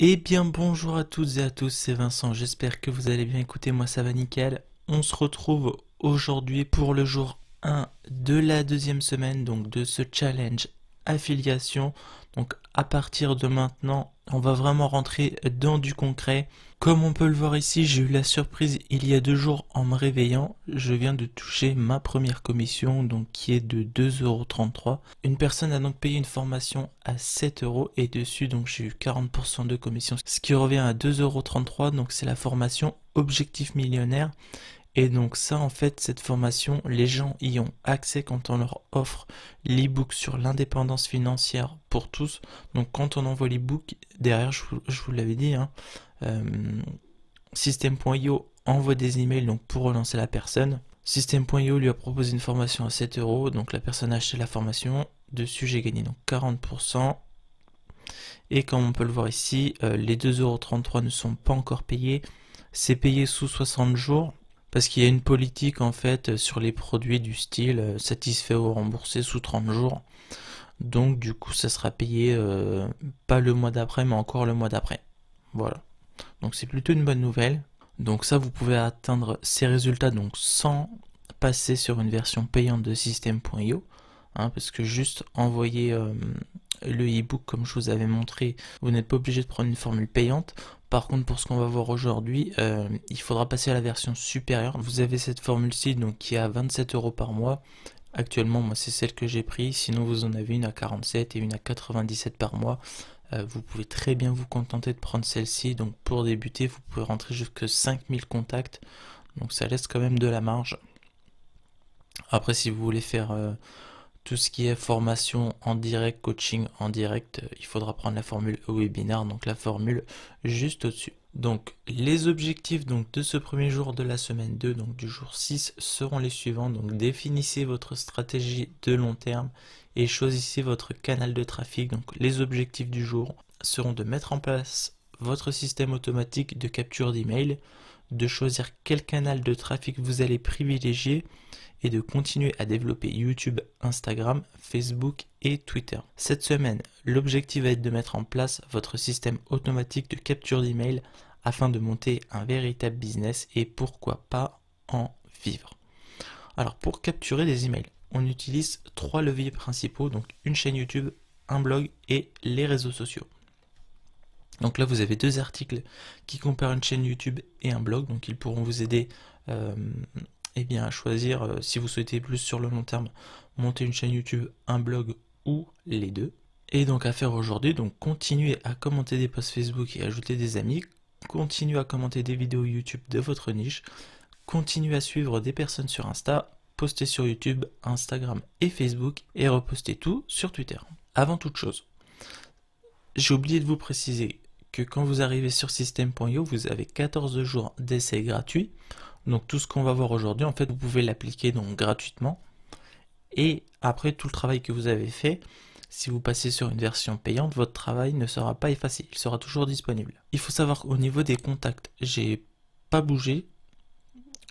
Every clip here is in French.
Eh bien bonjour à toutes et à tous, c'est Vincent, j'espère que vous allez bien. Écoutez, moi ça va nickel. On se retrouve aujourd'hui pour le jour 1 de la deuxième semaine, donc de ce challenge affiliation. Donc à partir de maintenant, on va vraiment rentrer dans du concret. Comme on peut le voir ici, j'ai eu la surprise il y a 2 jours en me réveillant. Je viens de toucher ma première commission, donc qui est de 2,33 €. Une personne a donc payé une formation à 7 € et dessus, donc j'ai eu 40% de commission, ce qui revient à 2,33 €. Donc c'est la formation Objectif Millionnaire. Et donc ça, en fait, cette formation, les gens y ont accès quand on leur offre l'e-book sur l'indépendance financière pour tous. Donc quand on envoie l'e-book, derrière, je vous l'avais dit, hein, euh, System.io envoie des emails donc pour relancer la personne. System.io lui a proposé une formation à 7 €, donc la personne a acheté la formation. Dessus, j'ai gagné donc 40%. Et comme on peut le voir ici, les 2,33 € ne sont pas encore payés. C'est payé sous 60 jours. Parce qu'il y a une politique en fait sur les produits du style satisfait ou remboursé sous 30 jours. Donc du coup ça sera payé pas le mois d'après mais encore le mois d'après. Voilà. Donc c'est plutôt une bonne nouvelle. Donc ça vous pouvez atteindre ces résultats donc sans passer sur une version payante de System.io. Hein, parce que juste envoyer le e-book comme je vous avais montré, vous n'êtes pas obligé de prendre une formule payante. Par contre, pour ce qu'on va voir aujourd'hui, il faudra passer à la version supérieure. Vous avez cette formule-ci donc qui est à 27 € par mois. Actuellement, moi, c'est celle que j'ai prise. Sinon, vous en avez une à 47 et une à 97 par mois. Vous pouvez très bien vous contenter de prendre celle-ci. Donc, pour débuter, vous pouvez rentrer jusqu'à 5000 contacts. Donc, ça laisse quand même de la marge. Après, si vous voulez faire tout ce qui est formation en direct, coaching en direct, il faudra prendre la formule webinaire, donc la formule juste au-dessus. Donc les objectifs donc, de ce premier jour de la semaine 2, donc du jour 6, seront les suivants. Donc définissez votre stratégie de long terme et choisissez votre canal de trafic. Donc les objectifs du jour seront de mettre en place votre système automatique de capture d'email, de choisir quel canal de trafic vous allez privilégier et de continuer à développer YouTube, Instagram, Facebook et Twitter. Cette semaine, l'objectif va être de mettre en place votre système automatique de capture d'email afin de monter un véritable business et pourquoi pas en vivre. Alors pour capturer des emails, on utilise 3 leviers principaux, donc une chaîne YouTube, un blog et les réseaux sociaux. Donc là vous avez 2 articles qui comparent une chaîne YouTube et un blog, donc ils pourront vous aider eh bien, à choisir si vous souhaitez plus sur le long terme monter une chaîne YouTube, un blog ou les deux. Et donc à faire aujourd'hui, donc continuez à commenter des posts Facebook et ajouter des amis, continuez à commenter des vidéos YouTube de votre niche, continuez à suivre des personnes sur Insta, postez sur YouTube, Instagram et Facebook et repostez tout sur Twitter. Avant toute chose, j'ai oublié de vous préciser que quand vous arrivez sur System.io, vous avez 14 jours d'essai gratuit. Donc tout ce qu'on va voir aujourd'hui, en fait, vous pouvez l'appliquer donc gratuitement. Et après tout le travail que vous avez fait, si vous passez sur une version payante, votre travail ne sera pas effacé, il sera toujours disponible. Il faut savoir qu'au niveau des contacts, j'ai pas bougé.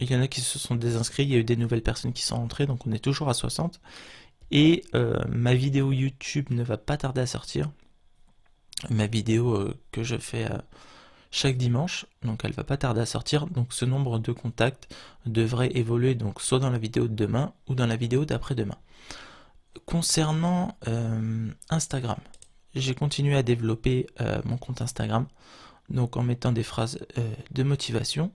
Il y en a qui se sont désinscrits, il y a eu des nouvelles personnes qui sont entrées, donc on est toujours à 60. Et ma vidéo YouTube ne va pas tarder à sortir. Ma vidéo que je fais chaque dimanche, donc elle va pas tarder à sortir. Donc ce nombre de contacts devrait évoluer donc soit dans la vidéo de demain ou dans la vidéo d'après-demain. Concernant Instagram, j'ai continué à développer mon compte Instagram, donc en mettant des phrases de motivation.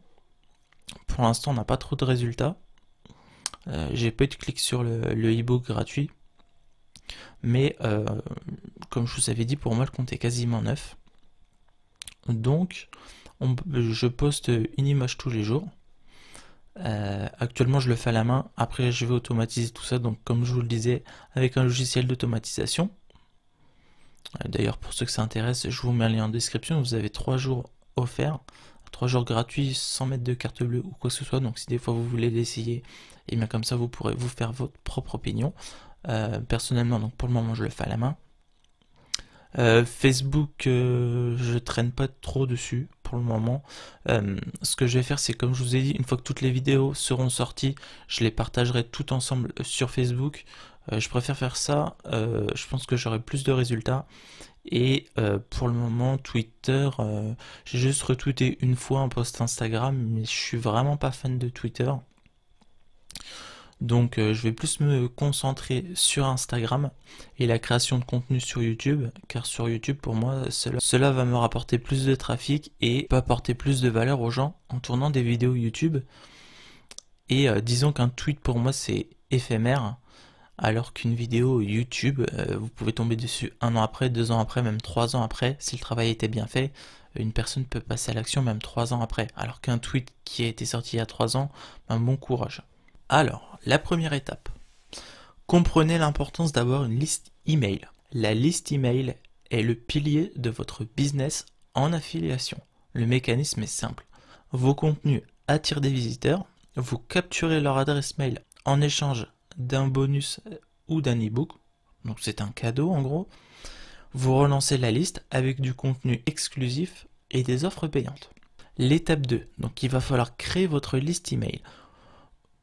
Pour l'instant, on n'a pas trop de résultats. J'ai pas eu de clics sur le e-book gratuit, mais comme je vous avais dit, pour moi le compte est quasiment neuf. Donc je poste une image tous les jours. Actuellement je le fais à la main, après je vais automatiser tout ça, donc comme je vous le disais, avec un logiciel d'automatisation. D'ailleurs pour ceux que ça intéresse, je vous mets un lien en description, vous avez 3 jours offerts, 3 jours gratuits sans mettre de carte bleue ou quoi que ce soit, donc si des fois vous voulez l'essayer, et bien comme ça vous pourrez vous faire votre propre opinion. Personnellement, donc pour le moment je le fais à la main. Facebook, je traîne pas trop dessus pour le moment. Ce que je vais faire, c'est comme je vous ai dit, une fois que toutes les vidéos seront sorties, je les partagerai toutes ensemble sur Facebook. Je préfère faire ça, je pense que j'aurai plus de résultats. Et pour le moment, Twitter, j'ai juste retweeté une fois un post Instagram, mais je suis vraiment pas fan de Twitter. Donc je vais plus me concentrer sur Instagram et la création de contenu sur YouTube, car sur YouTube pour moi cela va me rapporter plus de trafic et peut apporter plus de valeur aux gens en tournant des vidéos YouTube. Et disons qu'un tweet pour moi c'est éphémère, alors qu'une vidéo YouTube, vous pouvez tomber dessus 1 an après, 2 ans après, même 3 ans après. Si le travail était bien fait, une personne peut passer à l'action même 3 ans après. Alors qu'un tweet qui a été sorti il y a 3 ans, ben bon courage. Alors, la première étape. Comprenez l'importance d'avoir une liste email. La liste email est le pilier de votre business en affiliation. Le mécanisme est simple. Vos contenus attirent des visiteurs, vous capturez leur adresse mail en échange d'un bonus ou d'un ebook, donc c'est un cadeau en gros. Vous relancez la liste avec du contenu exclusif et des offres payantes. L'étape 2, donc il va falloir créer votre liste email.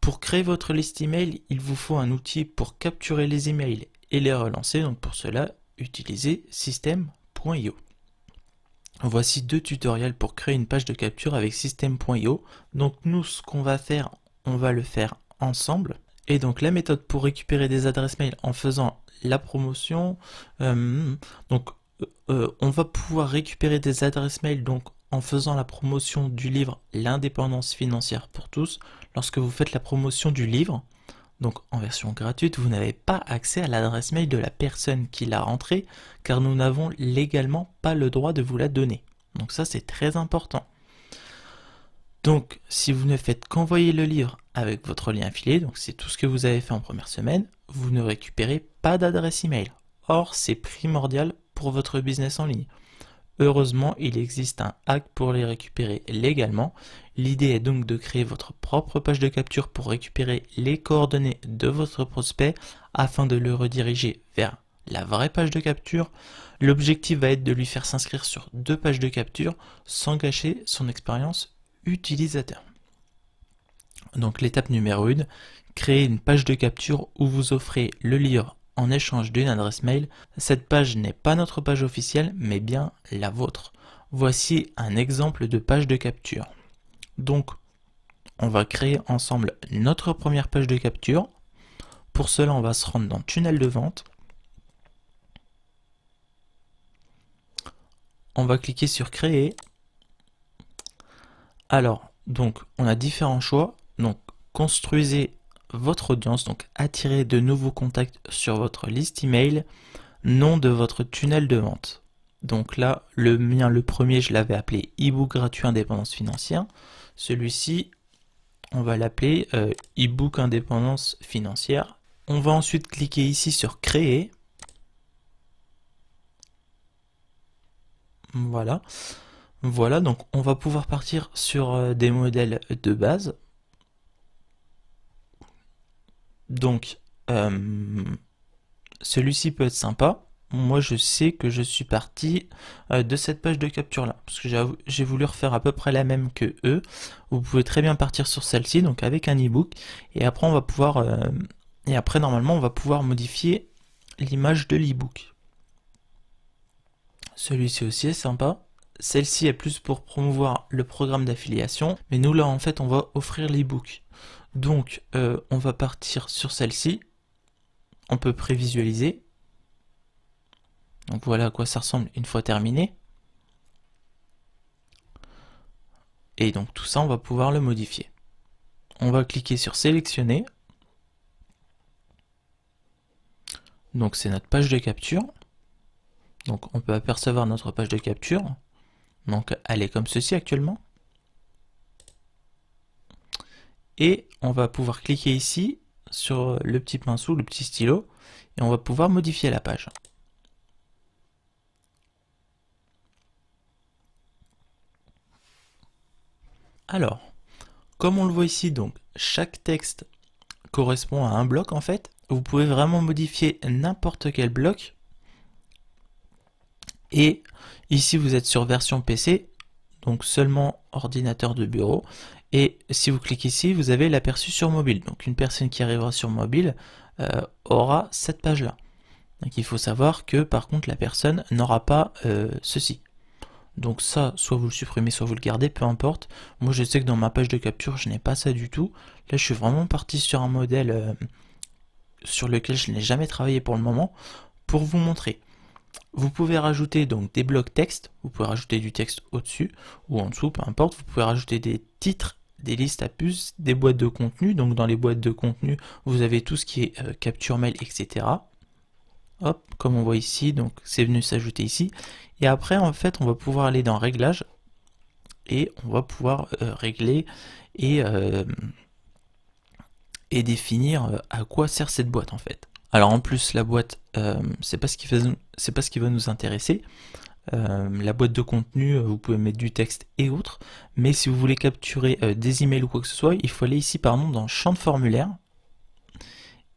Pour créer votre liste email, il vous faut un outil pour capturer les emails et les relancer. Donc pour cela, utilisez System.io. Voici 2 tutoriels pour créer une page de capture avec System.io. Donc nous, ce qu'on va faire, on va le faire ensemble. Et donc la méthode pour récupérer des adresses mail en faisant la promotion, on va pouvoir récupérer des adresses mail donc en faisant la promotion du livre L'indépendance financière pour tous. Lorsque vous faites la promotion du livre, donc en version gratuite, vous n'avez pas accès à l'adresse mail de la personne qui l'a rentrée, car nous n'avons légalement pas le droit de vous la donner. Donc ça c'est très important. Donc si vous ne faites qu'envoyer le livre avec votre lien affilié, donc c'est tout ce que vous avez fait en première semaine, vous ne récupérez pas d'adresse email. Or c'est primordial pour votre business en ligne. Heureusement, il existe un hack pour les récupérer légalement. L'idée est donc de créer votre propre page de capture pour récupérer les coordonnées de votre prospect afin de le rediriger vers la vraie page de capture. L'objectif va être de lui faire s'inscrire sur 2 pages de capture sans gâcher son expérience utilisateur. Donc l'étape numéro 1, créer une page de capture où vous offrez le livre en échange d'une adresse mail. Cette page n'est pas notre page officielle, mais bien la vôtre. Voici un exemple de page de capture. Donc, on va créer ensemble notre première page de capture. Pour cela, on va se rendre dans Tunnel de vente. On va cliquer sur Créer. Alors, donc, on a différents choix. Donc, construisez votre audience, donc attirez de nouveaux contacts sur votre liste email, nom de votre tunnel de vente. Donc là, le mien, le premier, je l'avais appelé e-book gratuit indépendance financière. Celui-ci, on va l'appeler e-book indépendance financière. On va ensuite cliquer ici sur créer. Voilà. Voilà, donc on va pouvoir partir sur des modèles de base. Donc, celui-ci peut être sympa. Moi, je sais que je suis parti de cette page de capture là, parce que j'ai voulu refaire à peu près la même que eux. Vous pouvez très bien partir sur celle-ci, donc avec un e-book, et après on va pouvoir, normalement, on va pouvoir modifier l'image de l'e-book. Celui-ci aussi est sympa. Celle-ci est plus pour promouvoir le programme d'affiliation, mais nous là, en fait, on va offrir l'e-book. Donc, on va partir sur celle-ci. On peut prévisualiser. Donc voilà à quoi ça ressemble une fois terminé. Et donc tout ça, on va pouvoir le modifier. On va cliquer sur sélectionner. Donc c'est notre page de capture. Donc on peut apercevoir notre page de capture. Donc elle est comme ceci actuellement. Et on va pouvoir cliquer ici sur le petit pinceau, le petit stylo, et on va pouvoir modifier la page. Alors, comme on le voit ici, donc chaque texte correspond à un bloc en fait. Vous pouvez vraiment modifier n'importe quel bloc. Et ici vous êtes sur version PC, donc seulement ordinateur de bureau. Et si vous cliquez ici, vous avez l'aperçu sur mobile. Donc une personne qui arrivera sur mobile aura cette page-là. Donc il faut savoir que par contre la personne n'aura pas ceci. Donc ça, soit vous le supprimez, soit vous le gardez, peu importe. Moi je sais que dans ma page de capture, je n'ai pas ça du tout. Là je suis vraiment parti sur un modèle sur lequel je n'ai jamais travaillé pour le moment, pour vous montrer. Vous pouvez rajouter donc des blocs texte, vous pouvez rajouter du texte au-dessus ou en dessous, peu importe. Vous pouvez rajouter des titres, des listes à puces, des boîtes de contenu. Donc dans les boîtes de contenu, vous avez tout ce qui est capture mail, etc. Hop, comme on voit ici, donc c'est venu s'ajouter ici. Et après, en fait, on va pouvoir aller dans Réglages et on va pouvoir régler et définir à quoi sert cette boîte en fait. Alors en plus, la boîte, c'est pas ce qui va nous intéresser. La boîte de contenu, vous pouvez mettre du texte et autres, mais si vous voulez capturer des emails ou quoi que ce soit, il faut aller ici pardon dans champ de formulaire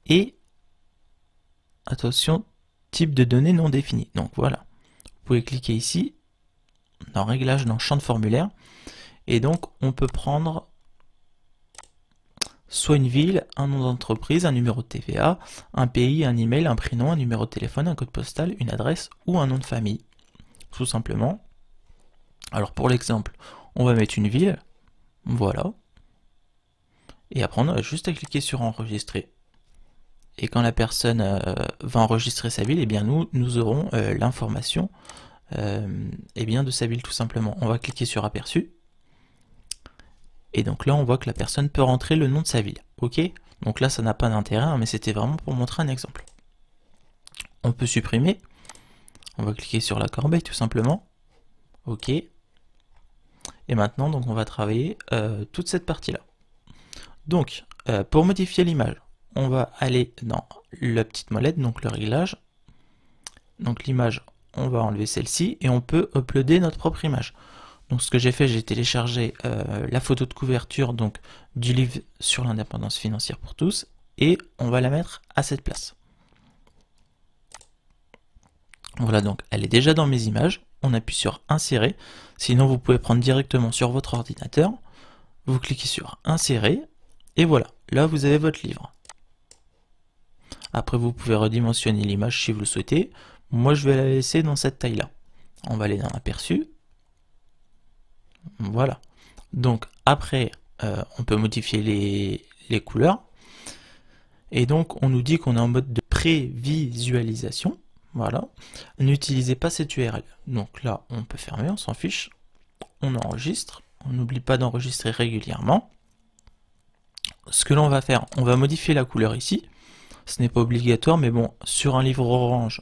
et attention, type de données non défini. Donc voilà, vous pouvez cliquer ici dans réglage dans champ de formulaire et donc on peut prendre soit une ville, un nom d'entreprise, un numéro de TVA, un pays, un email, un prénom, un numéro de téléphone, un code postal, une adresse ou un nom de famille, tout simplement. Alors pour l'exemple, on va mettre une ville, voilà, et après on a juste à cliquer sur enregistrer. Et quand la personne va enregistrer sa ville, et bien nous aurons l'information de sa ville tout simplement. On va cliquer sur aperçu. Et donc là, on voit que la personne peut rentrer le nom de sa ville. Ok? Donc là, ça n'a pas d'intérêt, hein, mais c'était vraiment pour montrer un exemple. On peut supprimer. On va cliquer sur la corbeille tout simplement. Ok. Et maintenant, donc, on va travailler toute cette partie-là. Donc, pour modifier l'image, on va aller dans la petite molette, donc le réglage. Donc l'image, on va enlever celle-ci et on peut uploader notre propre image. Donc ce que j'ai fait, j'ai téléchargé la photo de couverture donc du livre sur l'indépendance financière pour tous et on va la mettre à cette place. Voilà, donc elle est déjà dans mes images. On appuie sur insérer. Sinon vous pouvez prendre directement sur votre ordinateur. Vous cliquez sur insérer et voilà, là vous avez votre livre. Après vous pouvez redimensionner l'image si vous le souhaitez. Moi je vais la laisser dans cette taille là. On va aller dans aperçu. Voilà. Donc après, on peut modifier les couleurs. Et donc on nous dit qu'on est en mode de prévisualisation. Voilà. N'utilisez pas cette URL. Donc là, on peut fermer, on s'en fiche. On enregistre. On n'oublie pas d'enregistrer régulièrement. Ce que l'on va faire, on va modifier la couleur ici. Ce n'est pas obligatoire, mais bon, sur un livre orange.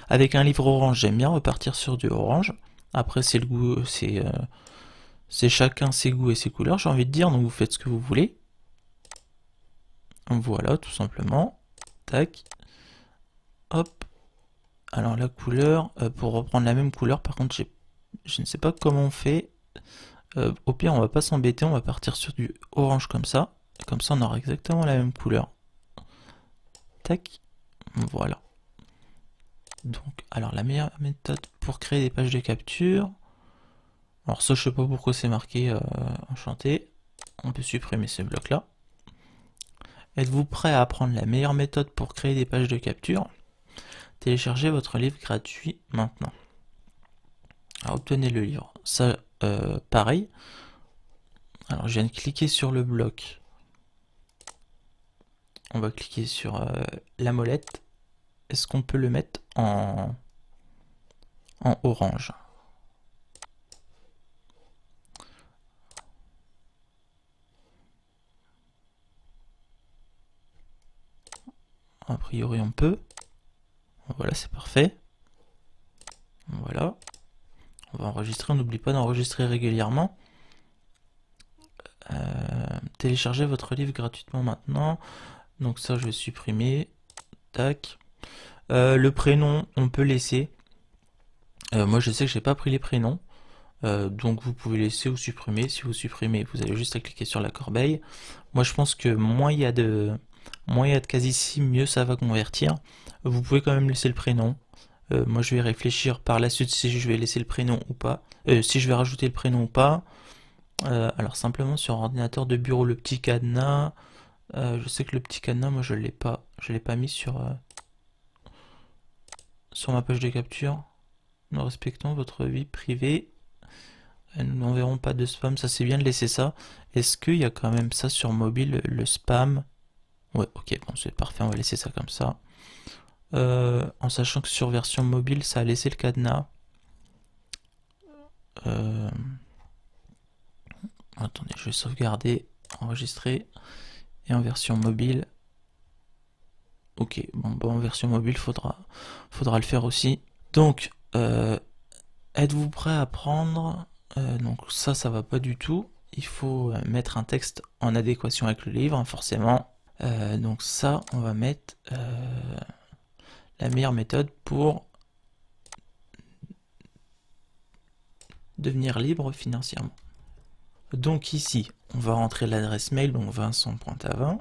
Avec un livre orange, j'aime bien repartir sur du orange. Après, c'est le goût, c'est chacun ses goûts et ses couleurs, j'ai envie de dire, donc vous faites ce que vous voulez. Voilà, tout simplement. Tac. Hop. Alors la couleur, pour reprendre la même couleur, par contre, je ne sais pas comment on fait. Au pire, on va pas s'embêter, on va partir sur du orange comme ça. Comme ça, on aura exactement la même couleur. Tac. Voilà. Donc, alors la meilleure méthode pour créer des pages de capture. Alors ça, je sais pas pourquoi c'est marqué enchanté. On peut supprimer ce bloc-là. Êtes-vous prêt à apprendre la meilleure méthode pour créer des pages de capture? Téléchargez votre livre gratuit maintenant. Alors obtenez le livre. Ça, pareil. Alors je viens de cliquer sur le bloc. On va cliquer sur la molette. Est-ce qu'on peut le mettre en orange? A priori on peut. Voilà, c'est parfait. Voilà. On va enregistrer, on n'oublie pas d'enregistrer régulièrement. Téléchargez votre livre gratuitement maintenant. Donc ça je vais supprimer. Tac. Le prénom on peut laisser. Moi je sais que j'ai pas pris les prénoms. Donc vous pouvez laisser ou supprimer. Si vous supprimez, vous avez juste à cliquer sur la corbeille. Moi je pense que moins il y a de cases ici, mieux ça va convertir. Vous pouvez quand même laisser le prénom. Moi je vais réfléchir par la suite si je vais laisser le prénom ou pas. Si je vais rajouter le prénom ou pas. Alors simplement sur ordinateur de bureau, le petit cadenas. Je sais que le petit cadenas, moi je l'ai pas Je l'ai pas mis sur ma page de capture. Nous respectons votre vie privée. Nous n'enverrons pas de spam. Ça c'est bien de laisser ça. Est-ce qu'il y a quand même ça sur mobile, le spam? Ouais, ok, bon c'est parfait, on va laisser ça comme ça. En sachant que sur version mobile, ça a laissé le cadenas. Attendez, je vais sauvegarder, enregistrer. Et en version mobile, ok, bon, en version mobile, faudra le faire aussi. Donc, êtes-vous prêt à prendre donc ça va pas du tout. Il faut mettre un texte en adéquation avec le livre, forcément. Donc ça, on va mettre la meilleure méthode pour devenir libre financièrement. Donc ici, on va rentrer l'adresse mail, donc vincent.tavin.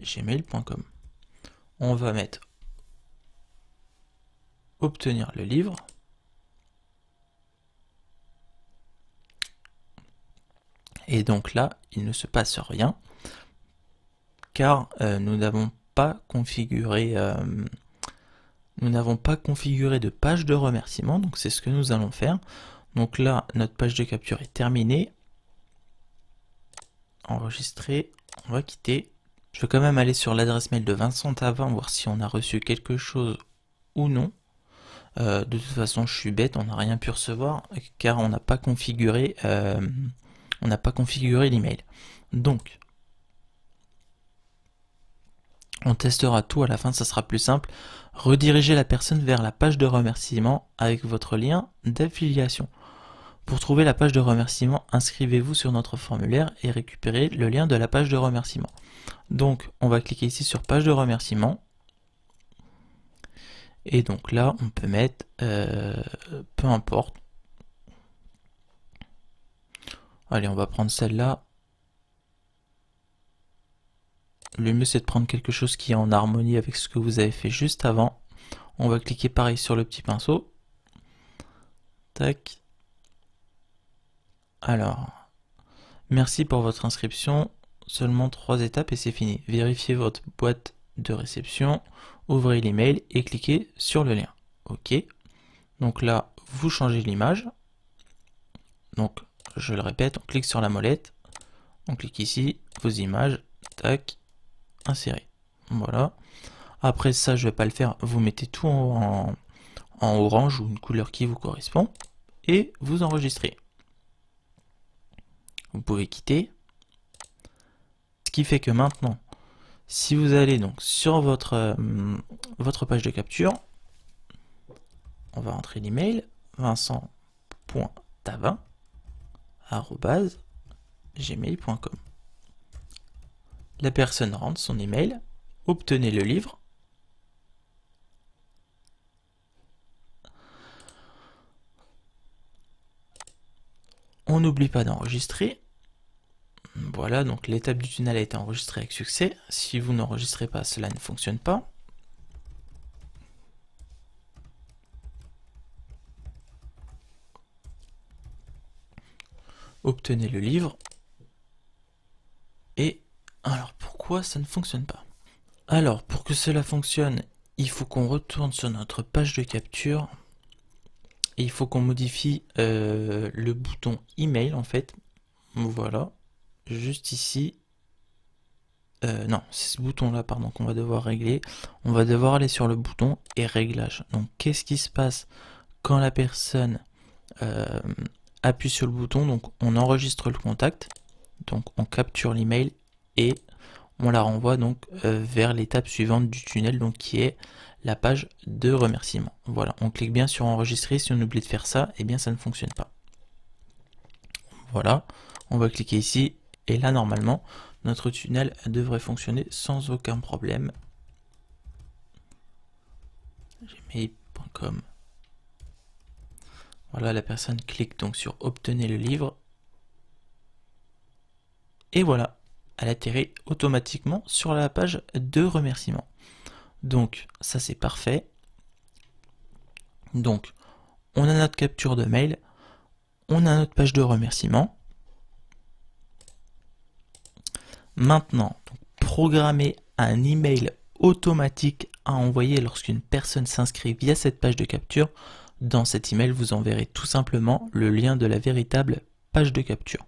@gmail.com. On va mettre obtenir le livre. Et donc là, il ne se passe rien, car nous n'avons pas configuré de page de remerciement, donc c'est ce que nous allons faire. Donc là, notre page de capture est terminée. Enregistrer, on va quitter. Je vais quand même aller sur l'adresse mail de Vincent Tavin, voir si on a reçu quelque chose ou non. De toute façon, je suis bête, on n'a rien pu recevoir, car on n'a pas configuré l'email. Donc, on testera tout à la fin, ça sera plus simple. Redirigez la personne vers la page de remerciement avec votre lien d'affiliation. Pour trouver la page de remerciement, inscrivez-vous sur notre formulaire et récupérez le lien de la page de remerciement. Donc, on va cliquer ici sur page de remerciement. Et donc là, on peut mettre peu importe. Allez, on va prendre celle-là. Le mieux, c'est de prendre quelque chose qui est en harmonie avec ce que vous avez fait juste avant. On va cliquer pareil sur le petit pinceau. Tac. Alors, merci pour votre inscription. Seulement 3 étapes et c'est fini. Vérifiez votre boîte de réception, ouvrez l'email et cliquez sur le lien. Ok. Donc là, vous changez l'image. Donc, je le répète, on clique sur la molette. On clique ici, vos images. Tac. Insérer. Voilà. Après ça, je vais pas le faire. Vous mettez tout en orange ou une couleur qui vous correspond. Et vous enregistrez. Vous pouvez quitter. Ce qui fait que maintenant, si vous allez donc sur votre page de capture, on va entrer l'email vincent.tavin@gmail.com. La personne rentre son email, obtenez le livre. On n'oublie pas d'enregistrer. Voilà, donc l'étape du tunnel a été enregistrée avec succès. Si vous n'enregistrez pas, cela ne fonctionne pas. Obtenez le livre. Et alors, pourquoi ça ne fonctionne pas? Alors, pour que cela fonctionne, il faut qu'on retourne sur notre page de capture. Et il faut qu'on modifie le bouton email en fait. Voilà. Juste ici. Non, c'est ce bouton là, pardon, qu'on va devoir régler. On va devoir aller sur le bouton et réglage. Donc, qu'est-ce qui se passe quand la personne appuie sur le bouton? Donc, on enregistre le contact. Donc, on capture l'email et on la renvoie donc vers l'étape suivante du tunnel, donc qui est la page de remerciement. Voilà, on clique bien sur enregistrer. Si on oublie de faire ça, eh bien ça ne fonctionne pas. Voilà, on va cliquer ici et là normalement notre tunnel devrait fonctionner sans aucun problème. gmail.com. Voilà, la personne clique donc sur obtenez le livre et voilà, elle atterrit automatiquement sur la page de remerciement. Donc ça c'est parfait. Donc on a notre capture de mail, On a notre page de remerciement. Maintenant, programmer un email automatique à envoyer lorsqu'une personne s'inscrit via cette page de capture. Dans cet email, vous enverrez tout simplement le lien de la véritable page de capture.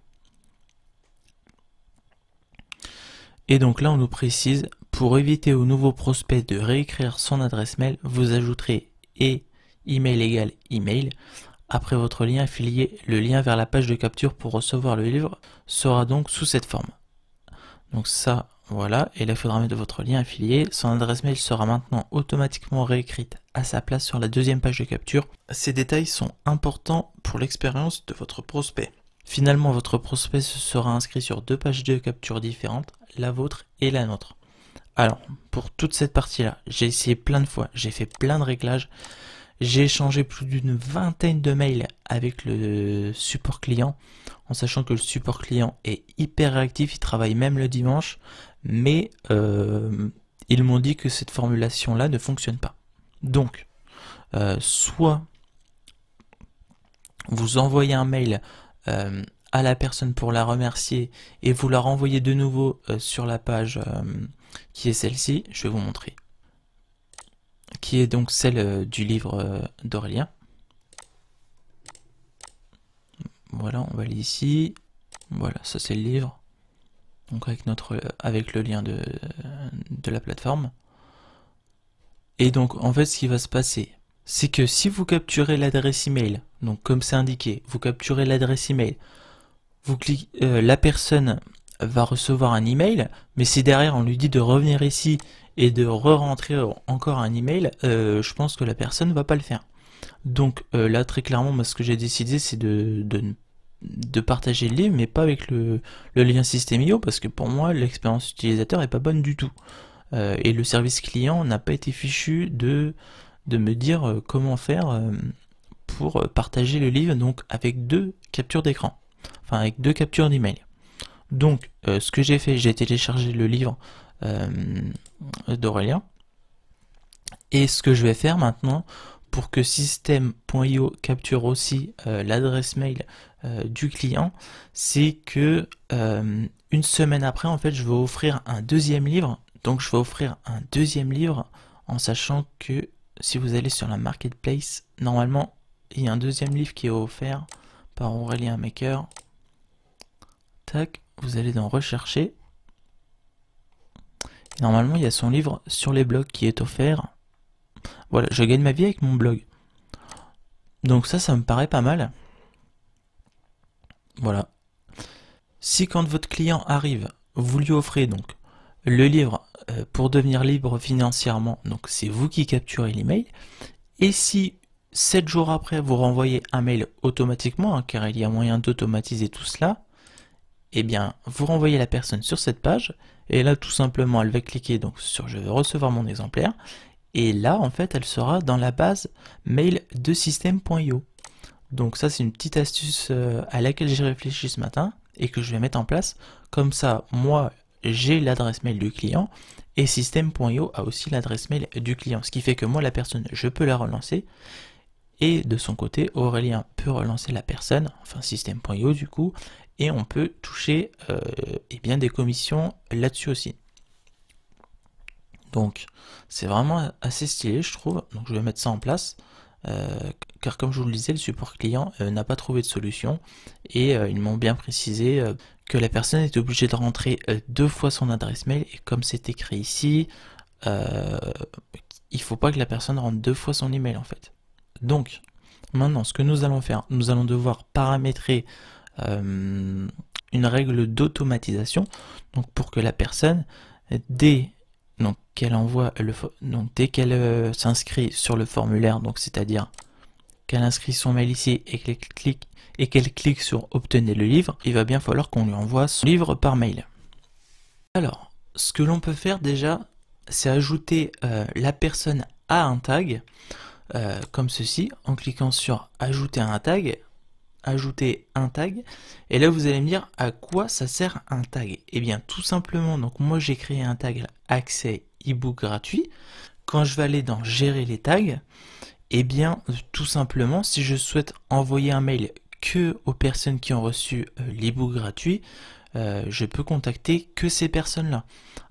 Et donc là, on nous précise, pour éviter au nouveau prospect de réécrire son adresse mail, vous ajouterez et email égale email. Après votre lien affilié, le lien vers la page de capture pour recevoir le livre sera donc sous cette forme. Donc ça, voilà, et là il faudra mettre votre lien affilié. Son adresse mail sera maintenant automatiquement réécrite à sa place sur la deuxième page de capture. Ces détails sont importants pour l'expérience de votre prospect. Finalement, votre prospect se sera inscrit sur deux pages de capture différentes, la vôtre et la nôtre. Alors, pour toute cette partie-là, j'ai essayé plein de fois, j'ai fait plein de réglages, j'ai échangé plus d'une vingtaine de mails avec le support client, en sachant que le support client est hyper réactif, il travaille même le dimanche, mais ils m'ont dit que cette formulation-là ne fonctionne pas. Donc, soit vous envoyez un mail à la personne pour la remercier et vous la renvoyez de nouveau sur la page qui est celle-ci, je vais vous montrer, qui est donc celle du livre d'Aurélien. Voilà, on va aller ici, voilà, ça c'est le livre, donc avec le lien de la plateforme. Et donc en fait ce qui va se passer, c'est que si vous capturez l'adresse email, donc comme c'est indiqué, vous capturez l'adresse email, vous cliquez, la personne va recevoir un email, mais si derrière on lui dit de revenir ici et de re-rentrer encore un email, je pense que la personne ne va pas le faire. Donc là très clairement, moi ce que j'ai décidé c'est de partager le livre, mais pas avec le lien System.io, parce que pour moi l'expérience utilisateur est pas bonne du tout. Et le service client n'a pas été fichu de me dire comment faire pour partager le livre, donc avec deux captures d'écran, enfin avec deux captures d'email. Donc ce que j'ai fait, j'ai téléchargé le livre d'Aurélien, et ce que je vais faire maintenant pour que System.io capture aussi l'adresse mail du client, c'est que une semaine après, en fait, je vais offrir un deuxième livre. Donc je vais offrir un deuxième livre en sachant que si vous allez sur la marketplace, normalement il y a un deuxième livre qui est offert par Aurélien Maker. Tac, vous allez dans rechercher. Et normalement il y a son livre sur les blogs qui est offert. Voilà, je gagne ma vie avec mon blog. Donc ça me paraît pas mal. Voilà. Si quand votre client arrive, vous lui offrez donc le livre pour devenir libre financièrement, donc c'est vous qui capturez l'email, et si 7 jours après vous renvoyez un mail automatiquement, hein, car il y a moyen d'automatiser tout cela, eh bien vous renvoyez la personne sur cette page, et là tout simplement elle va cliquer donc sur je veux recevoir mon exemplaire, et là en fait elle sera dans la base mail de System.io. Donc ça c'est une petite astuce à laquelle j'ai réfléchi ce matin et que je vais mettre en place, comme ça moi j'ai l'adresse mail du client et System.io a aussi l'adresse mail du client, ce qui fait que moi la personne je peux la relancer et de son côté Aurélien peut relancer la personne, enfin System.io du coup, et on peut toucher eh bien des commissions là-dessus aussi. Donc c'est vraiment assez stylé je trouve, donc je vais mettre ça en place. Car comme je vous le disais, le support client n'a pas trouvé de solution et ils m'ont bien précisé que la personne est obligée de rentrer deux fois son adresse mail, et comme c'est écrit ici, il faut pas que la personne rentre deux fois son email en fait. Donc maintenant ce que nous allons faire, nous allons devoir paramétrer une règle d'automatisation, donc pour que la personne dès qu'elle envoie dès qu'elle s'inscrit sur le formulaire, donc c'est-à-dire qu'elle inscrit son mail ici et qu'elle clique sur obtenez le livre, il va bien falloir qu'on lui envoie son livre par mail. Alors, ce que l'on peut faire déjà, c'est ajouter la personne à un tag, comme ceci, en cliquant sur ajouter un tag, et là vous allez me dire à quoi ça sert un tag. Et bien tout simplement, donc moi j'ai créé un tag accès ebook gratuit. Quand je vais aller dans gérer les tags, et bien tout simplement si je souhaite envoyer un mail que aux personnes qui ont reçu l'ebook gratuit. Je peux contacter que ces personnes-là.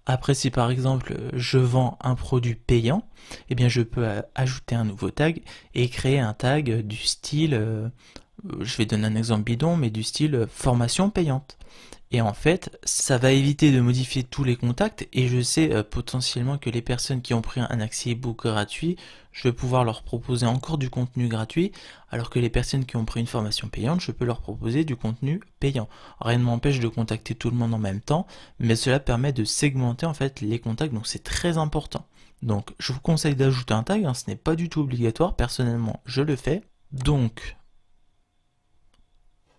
Après, si par exemple je vends un produit payant, eh bien je peux ajouter un nouveau tag et créer un tag du style, je vais donner un exemple bidon, mais du style formation payante. Et en fait, ça va éviter de modifier tous les contacts et je sais potentiellement que les personnes qui ont pris un accès ebook gratuit, je vais pouvoir leur proposer encore du contenu gratuit, alors que les personnes qui ont pris une formation payante, je peux leur proposer du contenu payant. Rien ne m'empêche de contacter tout le monde en même temps, mais cela permet de segmenter en fait les contacts, donc c'est très important. Donc je vous conseille d'ajouter un tag, hein, ce n'est pas du tout obligatoire, personnellement je le fais. Donc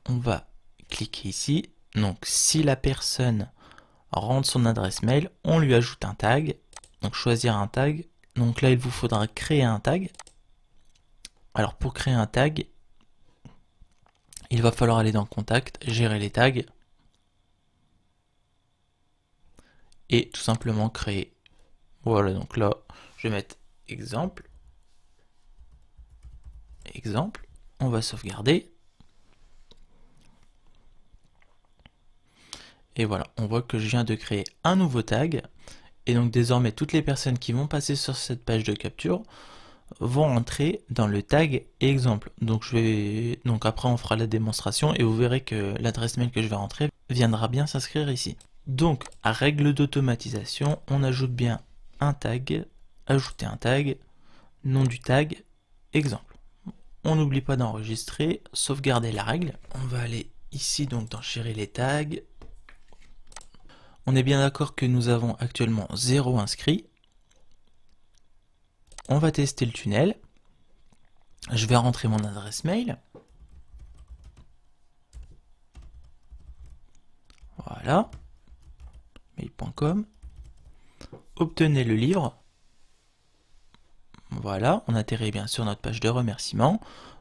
on va cliquer ici. Donc si la personne rentre son adresse mail, on lui ajoute un tag. Donc choisir un tag. Donc là il vous faudra créer un tag. Alors pour créer un tag, il va falloir aller dans Contact, gérer les tags. Et tout simplement créer. Voilà, donc là je vais mettre exemple. Exemple. On va sauvegarder. Et voilà, on voit que je viens de créer un nouveau tag. Et donc désormais, toutes les personnes qui vont passer sur cette page de capture vont entrer dans le tag exemple. Donc après on fera la démonstration et vous verrez que l'adresse mail que je vais rentrer viendra bien s'inscrire ici. Donc à règle d'automatisation, on ajoute bien un tag, ajouter un tag, nom du tag, exemple. On n'oublie pas d'enregistrer, sauvegarder la règle. On va aller ici donc dans gérer les tags. On est bien d'accord que nous avons actuellement 0 inscrits. On va tester le tunnel. Je vais rentrer mon adresse mail. Voilà. Mail.com. Obtenez le livre. Voilà, on atterrit bien sur notre page de remerciement.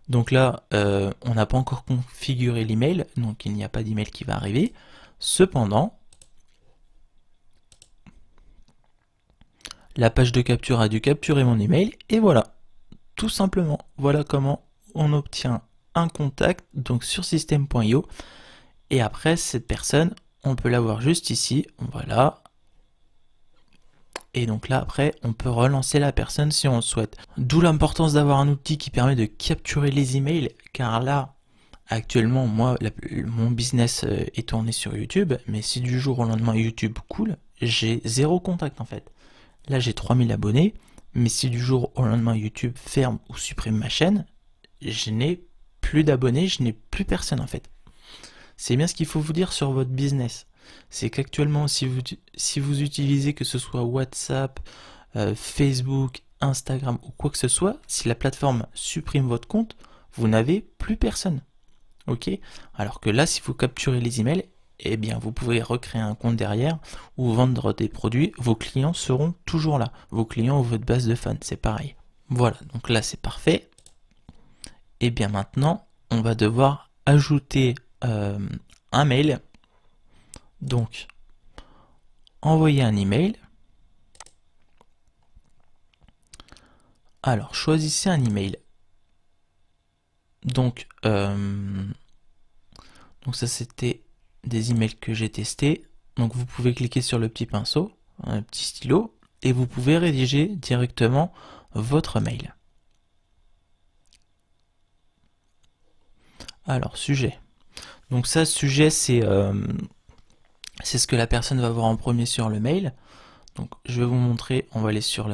Donc là, on n'a pas encore configuré l'email, donc il n'y a pas d'email qui va arriver. Cependant, la page de capture a dû capturer mon email et voilà, tout simplement, voilà comment on obtient un contact donc sur system.io et après cette personne, on peut la voir juste ici, voilà. Et donc là après, on peut relancer la personne si on le souhaite. D'où l'importance d'avoir un outil qui permet de capturer les emails, car là, actuellement, moi, mon business est tourné sur YouTube, mais si du jour au lendemain YouTube coule, j'ai 0 contact en fait. Là j'ai 3000 abonnés, mais si du jour au lendemain YouTube ferme ou supprime ma chaîne, je n'ai plus d'abonnés, je n'ai plus personne en fait. C'est bien ce qu'il faut vous dire sur votre business. C'est qu'actuellement si vous utilisez que ce soit WhatsApp, Facebook, Instagram ou quoi que ce soit, si la plateforme supprime votre compte, vous n'avez plus personne. Ok? Alors que là si vous capturez les emails, eh bien vous pouvez recréer un compte derrière ou vendre des produits, vos clients seront toujours là. Vos clients ou votre base de fans, c'est pareil. Voilà, donc là c'est parfait. Et bien maintenant, on va devoir ajouter un mail. Donc, envoyer un email. Alors, choisissez un email. Donc ça c'était des emails que j'ai testés. Donc vous pouvez cliquer sur le petit pinceau, un petit stylo, et vous pouvez rédiger directement votre mail. Alors sujet. Donc ça, sujet, c'est ce que la personne va voir en premier sur le mail. Donc je vais vous montrer, on va aller sur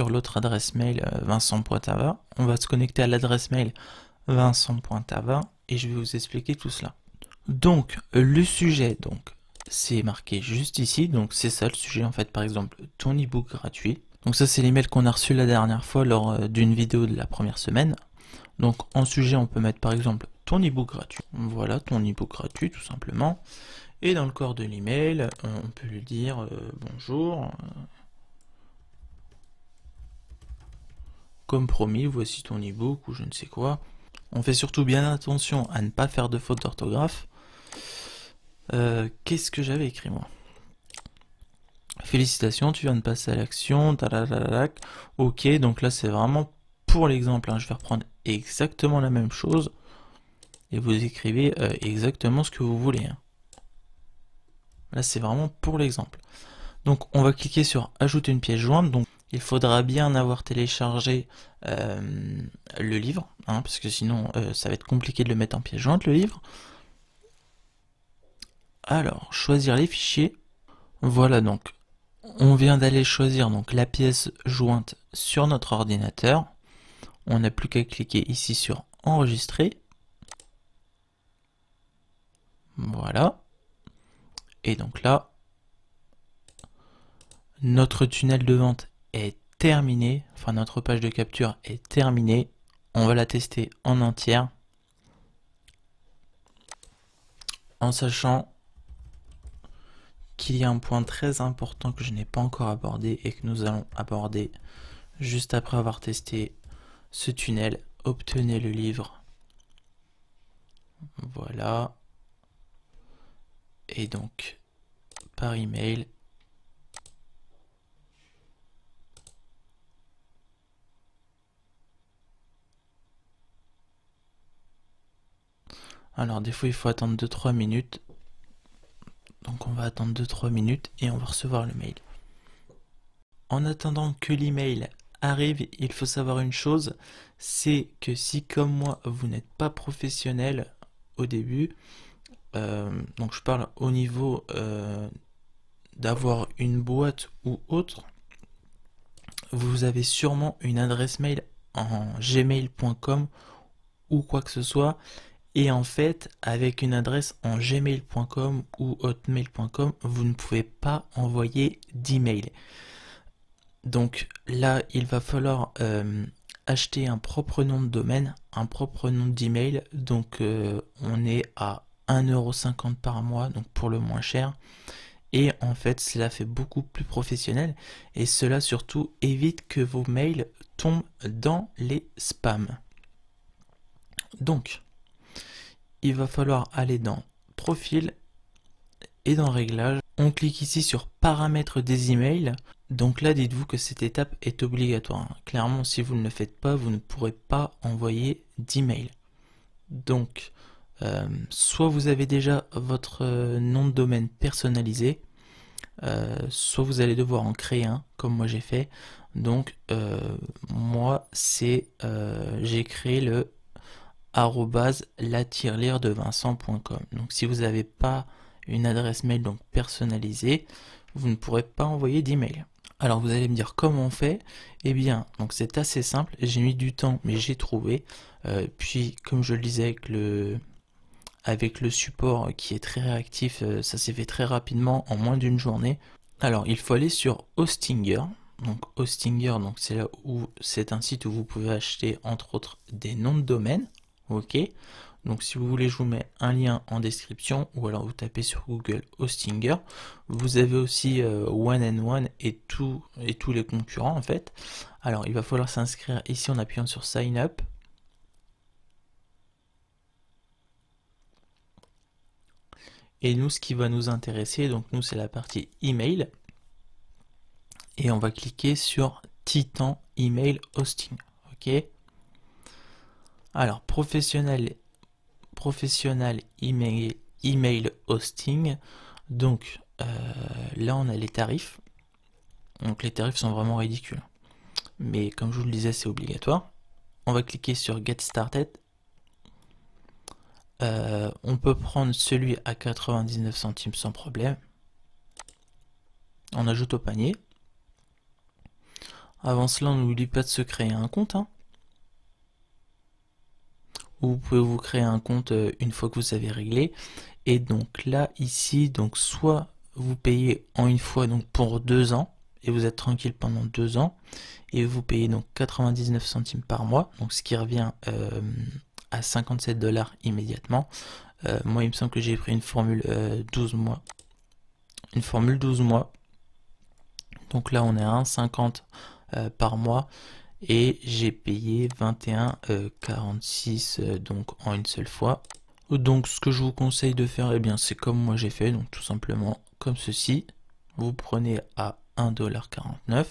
l'autre adresse mail Vincent.tava. On va se connecter à l'adresse mail Vincent.tava et je vais vous expliquer tout cela. Donc le sujet, donc c'est marqué juste ici, donc c'est ça le sujet en fait, par exemple ton ebook gratuit. Donc ça c'est l'email qu'on a reçu la dernière fois lors d'une vidéo de la première semaine. Donc en sujet on peut mettre par exemple ton ebook gratuit. Voilà, ton ebook gratuit tout simplement. Et dans le corps de l'email, on peut lui dire bonjour. Comme promis, voici ton ebook ou je ne sais quoi. On fait surtout bien attention à ne pas faire de faute d'orthographe. Qu'est-ce que j'avais écrit moi? Félicitations, tu viens de passer à l'action. Ok, donc là c'est vraiment pour l'exemple. Hein. Je vais reprendre exactement la même chose. et vous écrivez exactement ce que vous voulez, hein. Là, c'est vraiment pour l'exemple. Donc, on va cliquer sur ajouter une pièce jointe. Donc, il faudra bien avoir téléchargé le livre, hein, parce que sinon, ça va être compliqué de le mettre en pièce jointe, le livre. Alors, choisir les fichiers. Voilà, donc, on vient d'aller choisir donc la pièce jointe sur notre ordinateur. On n'a plus qu'à cliquer ici sur enregistrer. Voilà. Et donc là, notre tunnel de vente est terminé. Enfin, notre page de capture est terminée. On va la tester en entière. En sachant qu'il y a un point très important que je n'ai pas encore abordé et que nous allons aborder juste après avoir testé ce tunnel. Obtenez le livre. Voilà. Et donc, par email. Alors, des fois, il faut attendre 2-3 minutes. Donc, on va attendre 2-3 minutes et on va recevoir le mail. En attendant que l'email arrive, il faut savoir une chose, c'est que si, comme moi, vous n'êtes pas professionnel au début, donc je parle au niveau d'avoir une boîte ou autre, vous avez sûrement une adresse mail en gmail.com ou quoi que ce soit, et en fait avec une adresse en gmail.com ou hotmail.com vous ne pouvez pas envoyer d'email. Donc là il va falloir acheter un propre nom de domaine, un propre nom d'email. Donc on est à 1,50 € par mois, donc pour le moins cher. Et en fait, cela fait beaucoup plus professionnel. Et cela surtout évite que vos mails tombent dans les spams. Donc, il va falloir aller dans Profil et dans Réglages. On clique ici sur Paramètres des emails. Donc là, dites-vous que cette étape est obligatoire. Clairement, si vous ne le faites pas, vous ne pourrez pas envoyer d'email. Donc, soit vous avez déjà votre nom de domaine personnalisé, soit vous allez devoir en créer un, comme moi j'ai fait. Donc, moi, c'est j'ai créé le @la-de-vincent.com. Donc, si vous n'avez pas une adresse mail donc personnalisée, vous ne pourrez pas envoyer d'email. Alors vous allez me dire comment on fait. Eh bien, donc c'est assez simple. J'ai mis du temps, mais j'ai trouvé. Puis, comme je le disais avec le support qui est très réactif, ça s'est fait très rapidement en moins d'une journée. Alors, il faut aller sur Hostinger. Donc Hostinger, donc c'est là où c'est un site où vous pouvez acheter entre autres des noms de domaine. Ok. Donc si vous voulez, je vous mets un lien en description ou alors vous tapez sur Google Hostinger. Vous avez aussi One and One et tous les concurrents en fait. Alors il va falloir s'inscrire ici en appuyant sur Sign Up. Et nous, ce qui va nous intéresser, donc nous c'est la partie email. Et on va cliquer sur Titan Email Hosting. Ok. Alors professionnel email hosting. Donc là on a les tarifs. Donc les tarifs sont vraiment ridicules. Mais comme je vous le disais, c'est obligatoire. On va cliquer sur Get Started. On peut prendre celui à 99 centimes sans problème. On ajoute au panier. Avant cela, on n'oublie pas de se créer un compte. Vous pouvez vous créer un compte une fois que vous avez réglé. Et donc là, ici, donc soit vous payez en une fois donc pour 2 ans et vous êtes tranquille pendant 2 ans et vous payez donc 99 centimes par mois, donc ce qui revient à 57 $ immédiatement. Moi, il me semble que j'ai pris une formule 12 mois. Une formule 12 mois. Donc là, on est à 1,50 par mois. Et j'ai payé 21,46 donc en une seule fois. Donc ce que je vous conseille de faire, eh bien c'est comme moi j'ai fait, donc tout simplement comme ceci. Vous prenez à 1,49 $.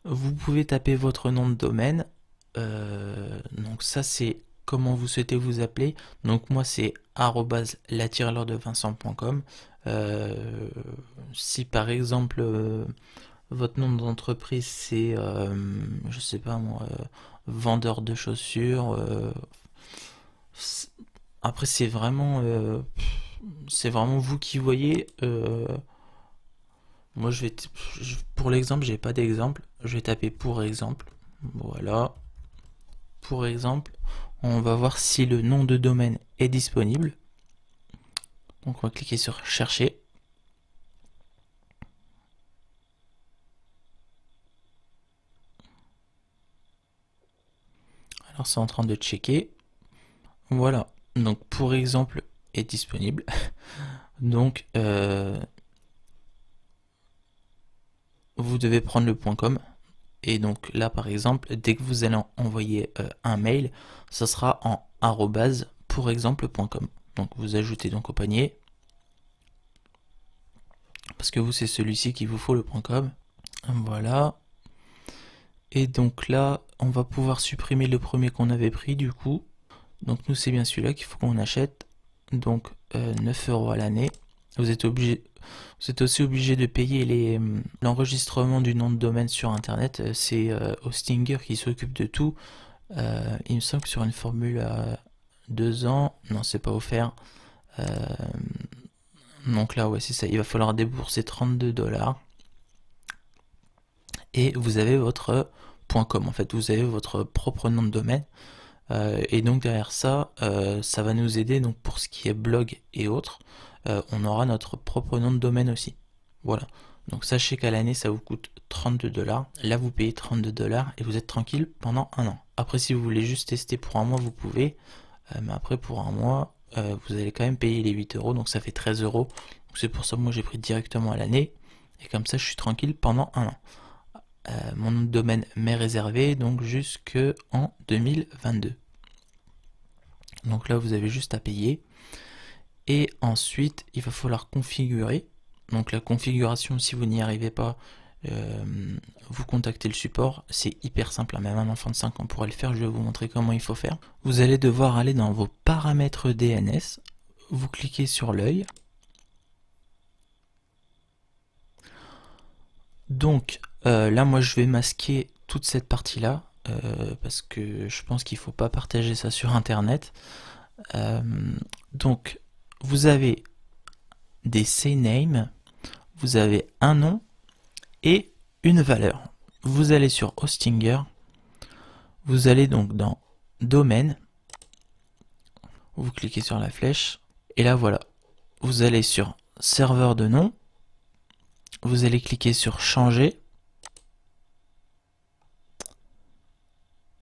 Vous pouvez taper votre nom de domaine. Donc ça c'est comment vous souhaitez vous appeler. Donc moi c'est @la-de-vincent.com. Si par exemple votre nom d'entreprise c'est je sais pas moi, vendeur de chaussures, après c'est vraiment vous qui voyez. Moi pour l'exemple, j'ai pas d'exemple, je vais taper pour exemple. Voilà, pour exemple, on va voir si le nom de domaine est disponible. Donc on va cliquer sur chercher. Alors c'est en train de checker. Voilà, donc pour exemple est disponible. Donc vous devez prendre le .com. Et donc là par exemple, dès que vous allez envoyer un mail, ça sera en @pourexemple.com. Donc vous ajoutez donc au panier, parce que vous c'est celui-ci qu'il vous faut, le .com. Voilà. Et donc là, on va pouvoir supprimer le premier qu'on avait pris du coup. Donc nous c'est bien celui-là qu'il faut qu'on achète. Donc 9 € à l'année. Vous êtes aussi obligé de payer l'enregistrement du nom de domaine sur internet. C'est Hostinger qui s'occupe de tout. Il me semble que sur une formule à 2 ans, non c'est pas offert. Donc là ouais c'est ça, il va falloir débourser 32 $. Et vous avez votre .com, en fait vous avez votre propre nom de domaine. Et donc derrière ça, ça va nous aider donc pour ce qui est blog et autres. On aura notre propre nom de domaine aussi. Voilà. Donc sachez qu'à l'année ça vous coûte 32 $. Là vous payez 32 $ et vous êtes tranquille pendant un an. Après si vous voulez juste tester pour un mois vous pouvez. Mais après pour un mois vous allez quand même payer les 8 €. Donc ça fait 13 €. C'est pour ça que moi j'ai pris directement à l'année. Et comme ça je suis tranquille pendant un an. Mon nom de domaine m'est réservé donc jusqu'en 2022. Donc là vous avez juste à payer. Et ensuite il va falloir configurer. Donc la configuration, si vous n'y arrivez pas, vous contactez le support. C'est hyper simple, hein. Même un enfant de 5 ans pourrait le faire. Je vais vous montrer comment il faut faire. Vous allez devoir aller dans vos paramètres DNS. Vous cliquez sur l'œil. Donc là moi je vais masquer toute cette partie là parce que je pense qu'il ne faut pas partager ça sur internet. Donc vous avez des CNAME, vous avez un nom et une valeur. Vous allez sur Hostinger, vous allez donc dans domaine, vous cliquez sur la flèche et là voilà, vous allez sur serveur de nom, vous allez cliquer sur changer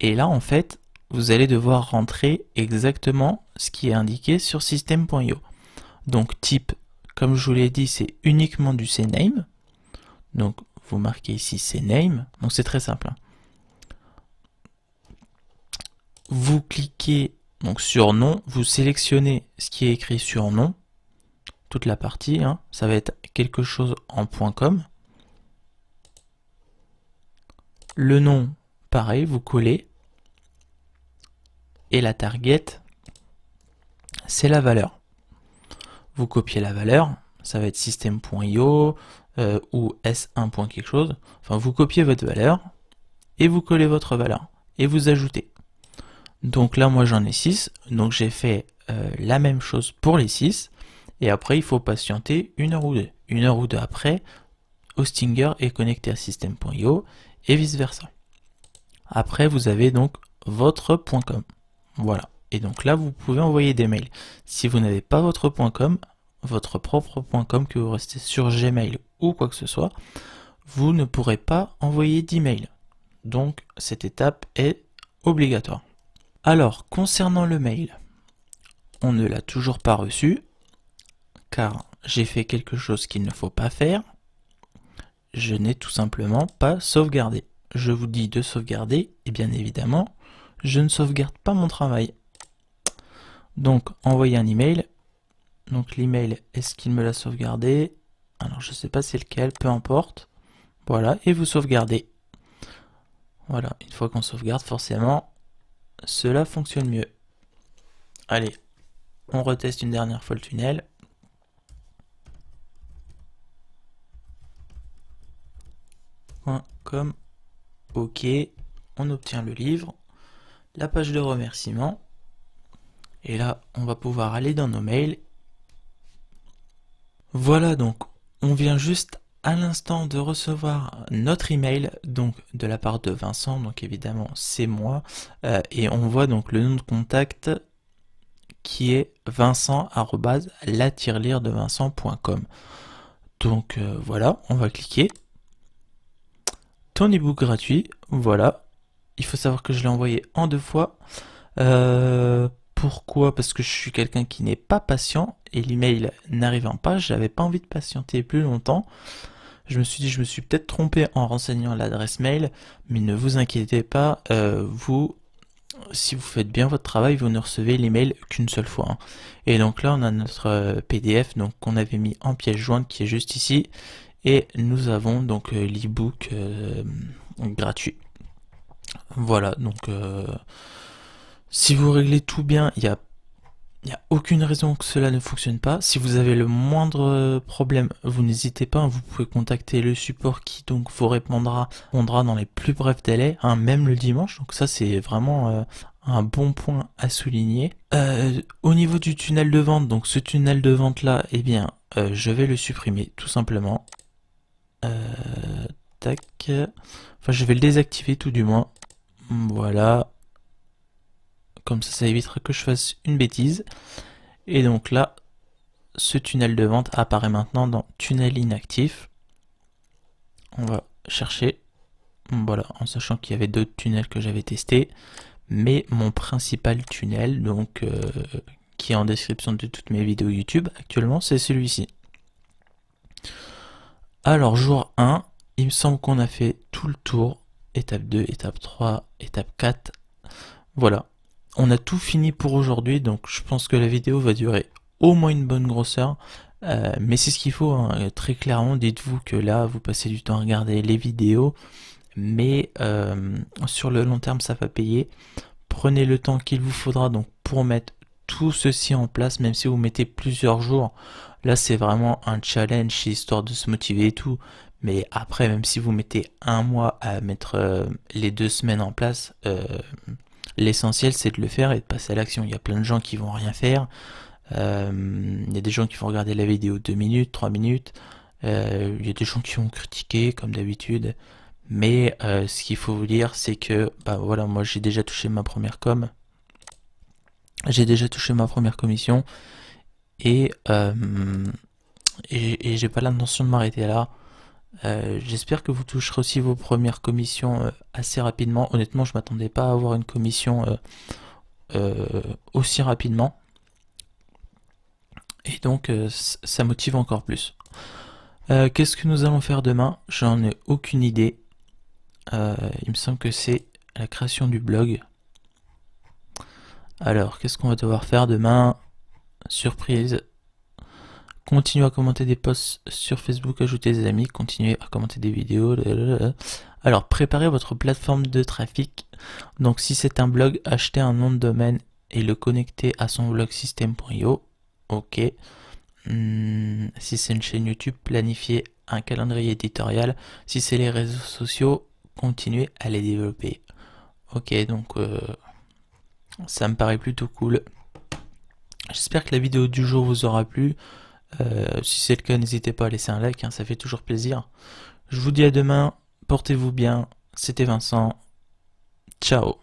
et là en fait vous allez devoir rentrer exactement ce qui est indiqué sur system.io. Donc type, comme je vous l'ai dit, c'est uniquement du CNAME. Donc vous marquez ici CNAME, donc c'est très simple, hein. Vous cliquez donc sur nom, vous sélectionnez ce qui est écrit sur nom, toute la partie, hein. Ça va être quelque chose en .com. Le nom, pareil, vous collez. Et la target, c'est la valeur. Vous copiez la valeur, ça va être system.io ou s1. quelque chose. Enfin, vous copiez votre valeur et vous collez votre valeur et vous ajoutez. Donc là, moi j'en ai 6, donc j'ai fait la même chose pour les 6. Et après, il faut patienter 1 heure ou 2. 1 heure ou 2 après, Hostinger est connecté à system.io et vice versa. Après, vous avez donc votre .com. Voilà. Et donc là, vous pouvez envoyer des mails. Si vous n'avez pas votre .com, votre propre .com, que vous restez sur Gmail ou quoi que ce soit, vous ne pourrez pas envoyer d'email. Donc, cette étape est obligatoire. Alors, concernant le mail, on ne l'a toujours pas reçu, car j'ai fait quelque chose qu'il ne faut pas faire. Je n'ai tout simplement pas sauvegardé. Je vous dis de sauvegarder, et bien évidemment, je ne sauvegarde pas mon travail. Donc, envoyer un email. Donc, l'email, est-ce qu'il me l'a sauvegardé? Alors, je ne sais pas c'est lequel, peu importe. Voilà, et vous sauvegardez. Voilà, une fois qu'on sauvegarde, forcément, cela fonctionne mieux. Allez, on reteste une dernière fois le tunnel. .com. Ok, on obtient le livre, la page de remerciement. Et là, on va pouvoir aller dans nos mails. Voilà, donc on vient juste à l'instant de recevoir notre email, donc de la part de Vincent, donc évidemment c'est moi, et on voit donc le nom de contact qui est vincent@la-de-vincent.com. Donc voilà, on va cliquer. Ton ebook gratuit, voilà. Il faut savoir que je l'ai envoyé en 2 fois. Pourquoi? Parce que je suis quelqu'un qui n'est pas patient et l'email n'arrivant pas, j'avais pas envie de patienter plus longtemps. Je me suis dit, je me suis peut-être trompé en renseignant l'adresse mail, mais ne vous inquiétez pas, si vous faites bien votre travail, vous ne recevez l'email qu'une seule fois, hein. Et donc là, on a notre PDF donc qu'on avait mis en pièce jointe qui est juste ici, et nous avons donc l'ebook gratuit. Voilà, donc si vous réglez tout bien, il n'y a aucune raison que cela ne fonctionne pas. Si vous avez le moindre problème, vous n'hésitez pas, vous pouvez contacter le support qui donc vous répondra dans les plus brefs délais, hein, même le dimanche. Donc ça c'est vraiment un bon point à souligner. Au niveau du tunnel de vente, donc ce tunnel de vente là, eh bien je vais le supprimer tout simplement. Tac. Enfin je vais le désactiver tout du moins. Voilà. Comme ça évitera que je fasse une bêtise. Et donc là, ce tunnel de vente apparaît maintenant dans tunnel inactif. On va chercher, voilà, en sachant qu'il y avait d'autres tunnels que j'avais testés. Mais mon principal tunnel, donc qui est en description de toutes mes vidéos YouTube actuellement, c'est celui-ci. Alors jour 1, il me semble qu'on a fait tout le tour. Étape 2, étape 3, étape 4. Voilà. On a tout fini pour aujourd'hui, donc je pense que la vidéo va durer au moins une bonne grosseur. Mais c'est ce qu'il faut, hein. Très clairement, dites-vous que là, vous passez du temps à regarder les vidéos. Mais sur le long terme, ça va payer. Prenez le temps qu'il vous faudra donc pour mettre tout ceci en place, même si vous mettez plusieurs jours. Là, c'est vraiment un challenge, histoire de se motiver et tout. Mais après, même si vous mettez un mois à mettre les 2 semaines en place, l'essentiel c'est de le faire et de passer à l'action. Il y a plein de gens qui vont rien faire. Il y a des gens qui vont regarder la vidéo 2 minutes, 3 minutes. Il y a des gens qui vont critiquer comme d'habitude. Mais ce qu'il faut vous dire, c'est que bah voilà, moi j'ai déjà touché ma première com. J'ai déjà touché ma première commission. Et j'ai pas l'intention de m'arrêter là. J'espère que vous toucherez aussi vos premières commissions assez rapidement. Honnêtement, je m'attendais pas à avoir une commission aussi rapidement. Et donc, ça motive encore plus. Qu'est-ce que nous allons faire demain? J'en ai aucune idée. Il me semble que c'est la création du blog. Alors, qu'est-ce qu'on va devoir faire demain? Surprise. Continuez à commenter des posts sur Facebook, ajouter des amis, continuez à commenter des vidéos. Alors, préparez votre plateforme de trafic. Donc, si c'est un blog, achetez un nom de domaine et le connecter à son blog system.io. Ok. Si c'est une chaîne YouTube, planifiez un calendrier éditorial. Si c'est les réseaux sociaux, continuez à les développer. Ok, donc ça me paraît plutôt cool. J'espère que la vidéo du jour vous aura plu. Si c'est le cas, n'hésitez pas à laisser un like, hein, ça fait toujours plaisir. Je vous dis à demain, portez-vous bien, c'était Vincent, ciao.